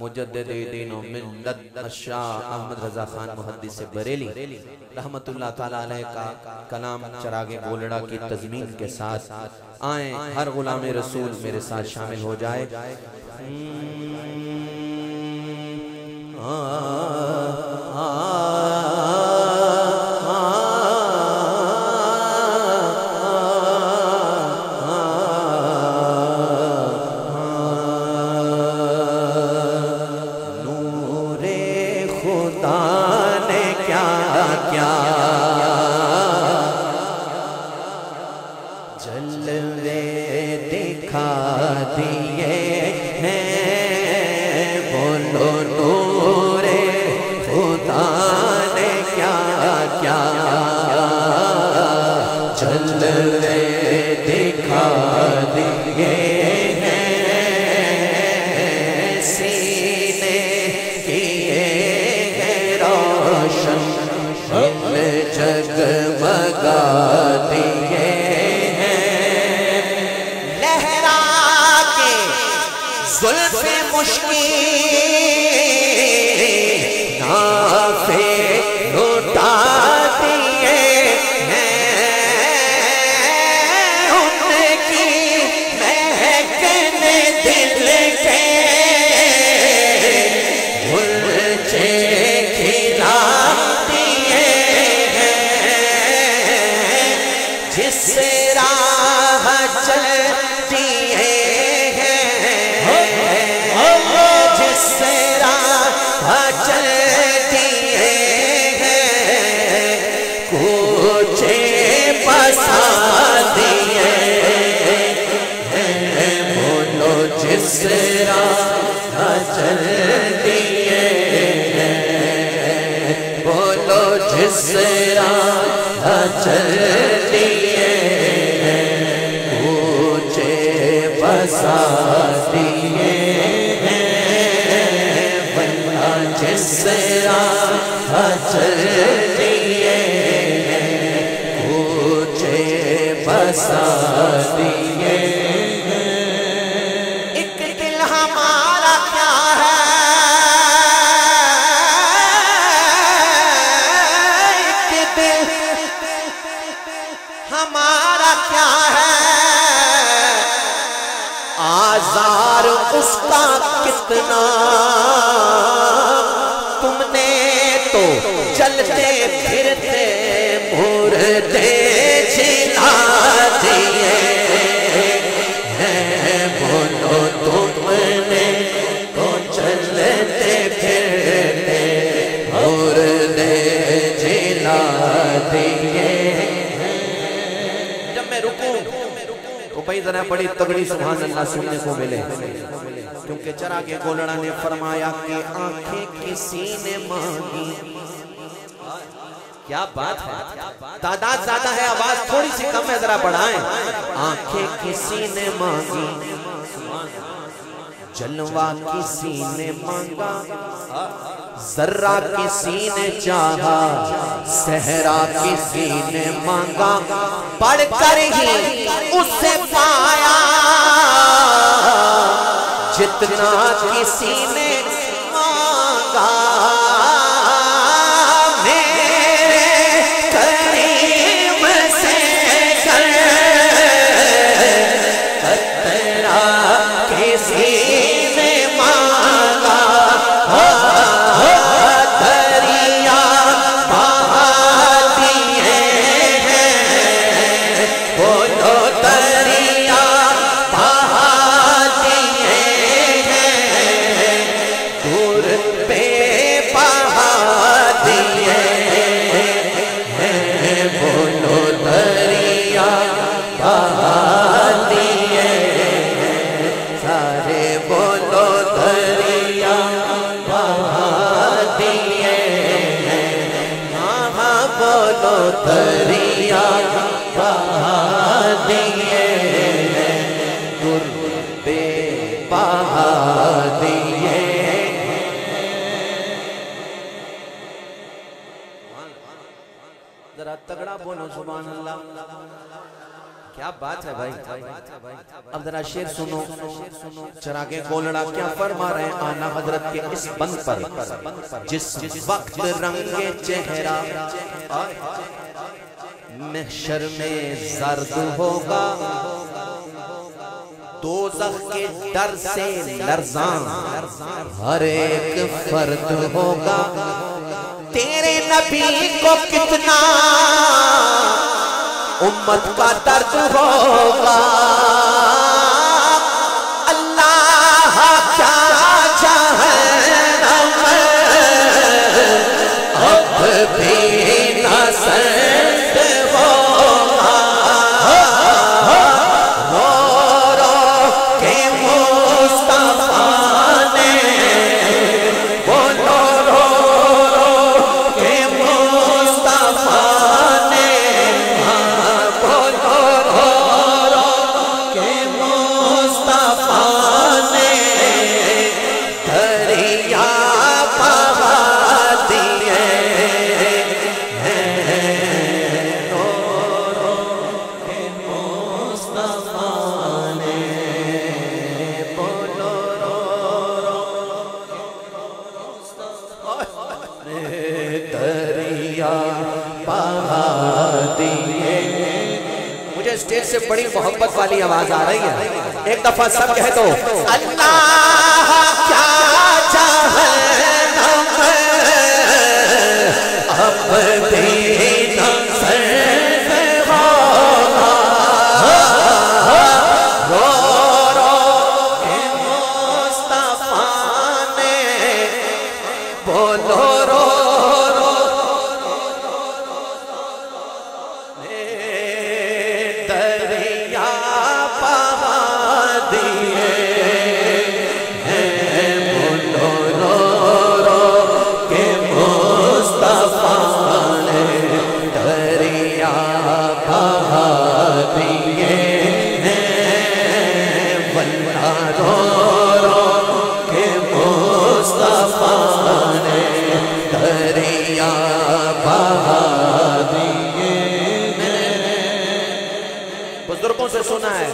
मुजद्दिद-ए-दीन व मिल्लत शाह अहमद रजा खान मुहद्दिस बरेली रहमतुल्लाह ताला अलैह का कलाम चरागे बोलड़ा की तज़मीन के साथ आए। हर गुलाम रसूल मेरे साथ शामिल हो जाए। जलवे दिखा दिए हैं, बोलो नूरे खुदा ने क्या क्या जलवे दिखा दिए हैं, सीने किए हैं रोशन, जगमगा दिए जुल्फ़े मुश्किल नाफे लुटा दिए हैं, उनकी महकने दिल के मुरझे खिला दिए हैं, जिस राह चलती है कुछे बसा दिए हैं, बोलो जिस राह चल दिए हैं, बोलो जिस राह चल दिए हैं, कुछे बसा दिए हैं, बल्ला जिस राह चल दिए बसा दिए। एक दिल हमारा क्या है, एक दिल हमारा क्या है, आज़ार उसका कितना, तुमने तो चलते फिरते मुर्दे जिला दिए हैं, बोलो तुमने तो चलते फिरते मुर्दे जिला दिए। जब मैं रुकूं तो भाई जरा बड़ी तगड़ी सुभान अल्लाह सुनने को मिले, क्योंकि चरागे गोलड़ा ने फरमाया कि आंखें किसी ने मांगी। क्या बात है, तादाद ज्यादा है, आवाज थोड़ी सी कम है, जरा बढ़ाएं। आंखें किसी ने मांगी, जलवा किसी ने मांगा, जर्रा किसी ने चाहा, सहरा किसी ने मांगा, पढ़कर ही उसे पाया जितना किसी ने मांगा। दरिया बहा दिए गुर्बे बहा दिए। जरा तगड़ा बोलो सुभान अल्लाह। क्या बात है भाई। अब जरा शेर सुनो, चिरागे गोलड़ा क्या फरमा रहे हैं आना हजरत के इस बंद पर, जिस वक्त रंगे चेहरा महशर में जर्द होगा, दोज़ख के डर से लर्ज़ां हर एक फर्द होगा। तेरे नबी को कितना उम्मत का दर्द होगा, अल्लाह क्या जहन्नम अब भी न सर्द होगा। रो रो के मुस्तफा ने बोलो, रो रो के मुस्तफा ने बोलो, रो रो के मुस्तफा ने दरिया बहा दिए हैं। रो रो के मुस्तफा ने बोलो, रो रो के दरिया बहा दिए। मुझे स्टेज से बड़ी मोहब्बत वाली आवाज आ रही है, एक दफा सब कह दो, अल्लाह क्या जहन्नम अब भी न सर्द होगा। रो रो के मुस्तफा ने बोलो, रो रो दरिया बहा दिए हैं। बोलो, रो रो के मुस्तफा ने दरिया बहा दिए हैं। वल्ला रो रो के मुस्तफा ने दरिया बहा दिए हैं। बुजुर्गों से सुना है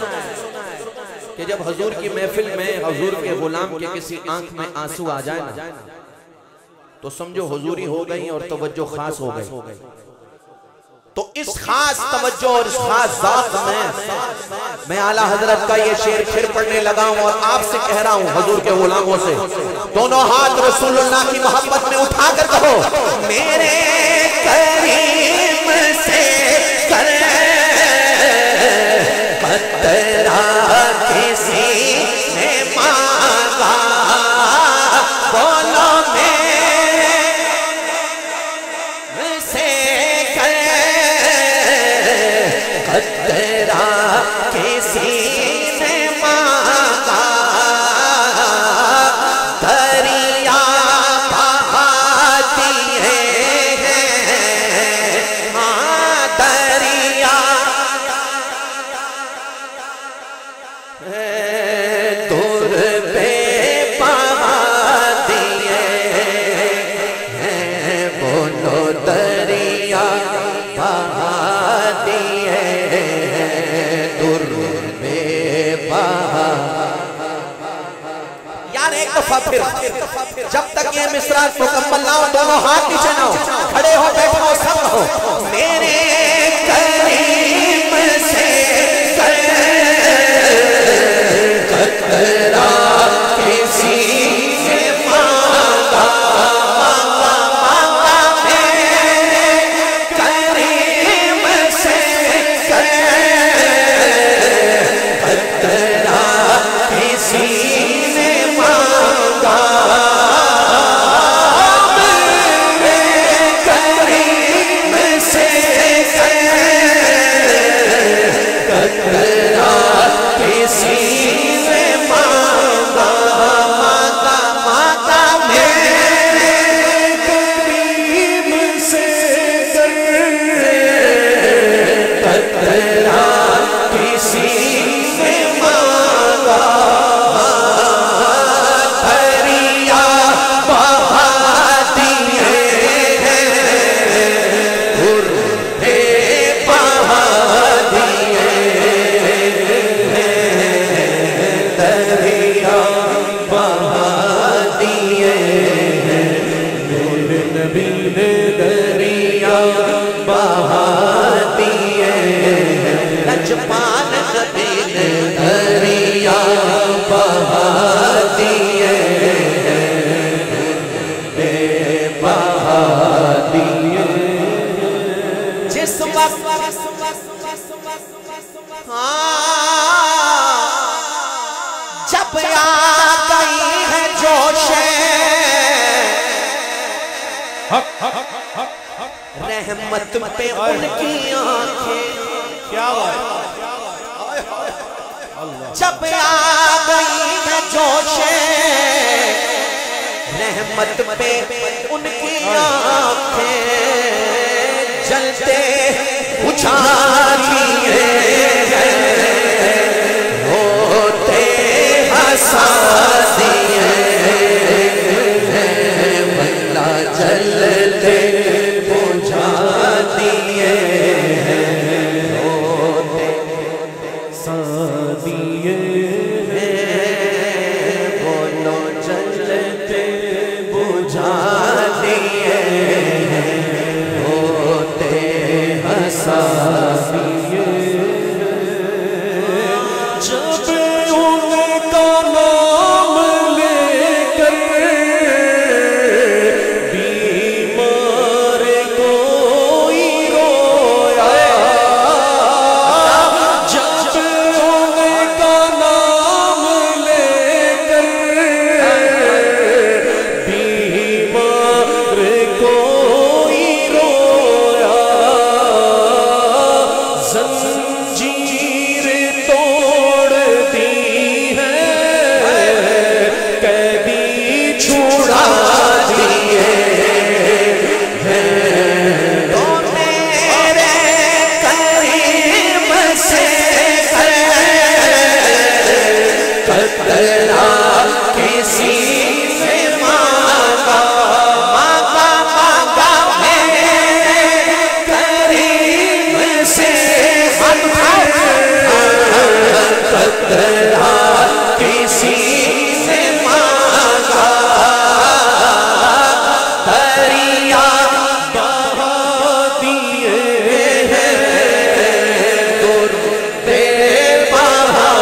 कि जब हुजूर की महफिल में हुजूर के गुलाम के किसी आंख में आंसू आ जाए ना, तो समझो हुजूरी हो गई और तवज्जो खास हो गई। तो इस खास तवज्जो और इस खास ज़ात में मैं आला हजरत का ये शेर फिर पढ़ने लगा हूं और आपसे कह रहा हूं, हुजूर के गुलामों से, दोनों हाथ रसूलुल्लाह की मोहब्बत में उठाकर कहो, मेरे करीम से कर तेरा किसी ने मांगा। बोलो, मेरे से तेरा किसी ने मांगा, दरिया बहा दिए हैं। हाँ, दरिया दूर पे बहा दिए हैं। बोलो, दरिया बहा दिए हैं, दूर पे बहा। यार एक दफा फिर, जब तक ये मिसरा मुकम्मल ना हो, दोनों हाथ नीचे ना हो, खड़े हो, बैठो, सब हो। मेरे करीम से तेरा किसी ने मांगा, मांगा मेरे करीम से तेरा किसी ने मांगा, मेरे करीम से रहमत पे उनकी आंखें, क्या बात, जब आ गई है जोशे रहमत पे उनकी आंखें, जलते बुझा दिए होते हंसा दिए वल्ला, जलते बुझा दिए होते हंसा दिए, बोलो जलते बुझा दिए होते हंसा दिए। जब उनका नाम लेकर बीमार कोई रोया, जब उनका नाम लेकर बीमार कोई रोया, जंजीर तोड़ दी है, कैदी छुड़ा दिए हैं, तो मेरे करीम से कतरा किसी से मांगा, मांगा मांगा मेरे करीम से, कतरा किसी से मांगा, दरिया बहा दिए हैं, दुर्दे बहा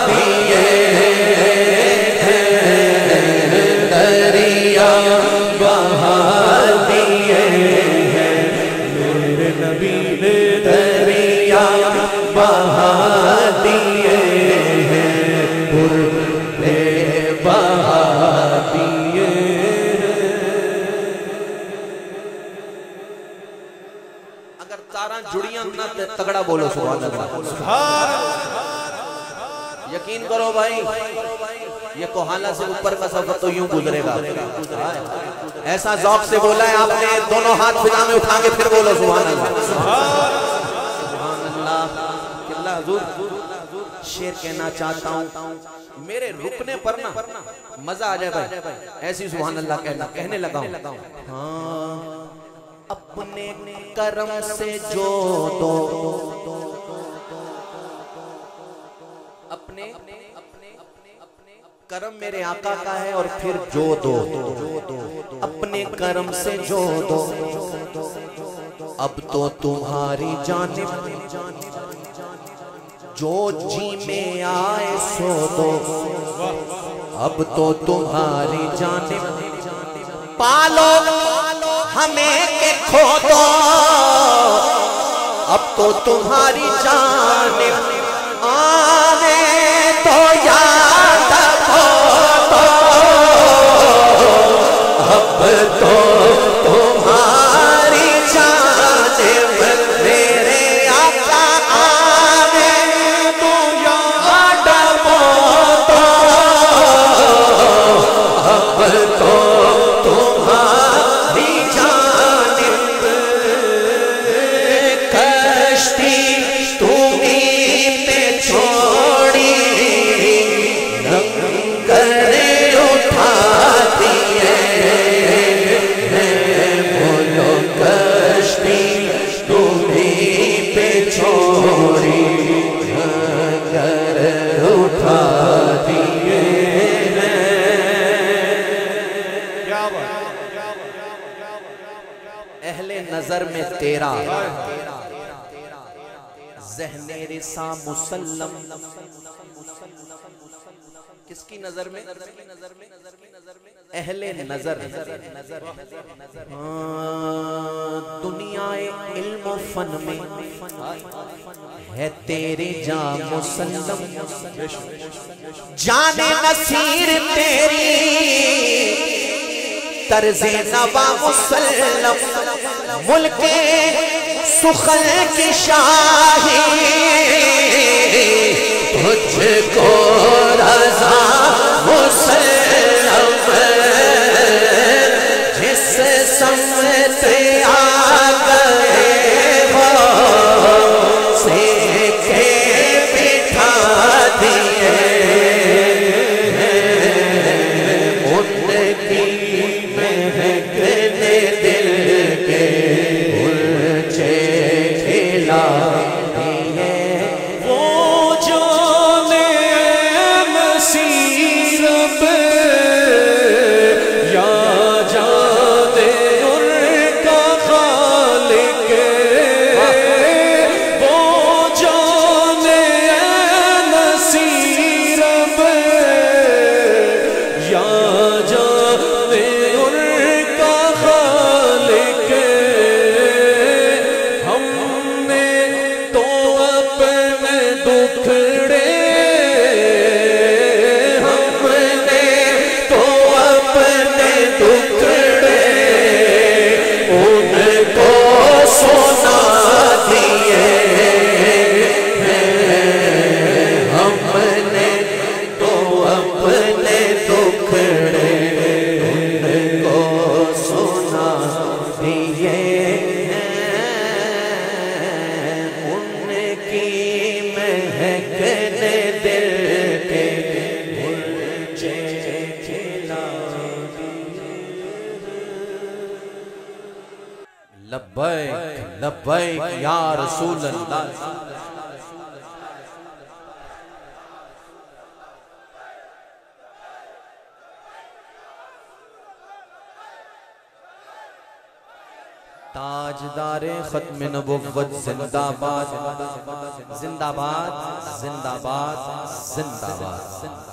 दिए हैं, दरिया बहा दिए हैं, मेरे नबी ने दरिया बहा दिए हैं, दुर्दे बहा दिए हैं। अगर तारा जुड़ियां ना तगड़ा बोलो सुभान अल्लाह। यकीन करो भाई, ये कोहाना से ऊपर का सफर तो यूं गुजरेगा। ऐसा ज़ौक़ से बोला है आपने, दोनों हाथ फिजा में उठाएंगे फिर बोलो सुभान अल्लाह। सुभान अल्लाह। किल्ला हुजूर शेर कहना चाहता हूँ, मेरे रुकने पर ना मजा आ जाए भाई, ऐसी सुभान अल्लाह कहने लगा हूँ। हाँ, अपने करम से जो दो, अपने करम मेरे आका का है और फिर जो दो, अपने करम से जो दो, अब तो तुम्हारी जानिब जो जी में आए सो दो, अब तो तुम्हारी जानिब पालो हमें के खो दो, अब तो तुम्हारी जानिब आने तो याद हो तो, अब तो तुम्हारी जानिब मेरे आका आने तो याद हो तो, अब तो तुम्हारी जानिब कश्ती तुम्हीं पे छोड़ी, लंगर उठा दिए हैं, बोलो कश्ती तुम्हीं पे छोड़ी, लंगर उठा दिए हैं। क्या बात, अहले नजर में तेरा ज़हने रिसा मुसल्लम, किसकी नजर में? अहले नजर। दुनियाए इल्म फन में है तेरे जा मुसल्लम, जाने नसीर तेरी तर्ज़े नवा मुसल्लम मुल्के सुखल की शाही तुझको रज़ा मुसल्लम जिस समत आ गए हो सेके बिठा दिए उनकी महकने दिल के उलझे खिला दिए वो जाने मसीर पे या जाने उनका खालिक वो जाने मसीर पे या जाने उनका खालिक हमने तो अपने दुखड़े हमने तो अपने दुखड़े उनको सुना दिए हमने तो अपने दुखड़े उनको सुना दिए उनकी महकने दिल के उलझे खिला लब्बैक लब्बैक या रसूल अल्लाह। ताजदारे खत्म नबुव्वत जिंदाबाद जिंदाबाद जिंदाबाद जिंदाबाद।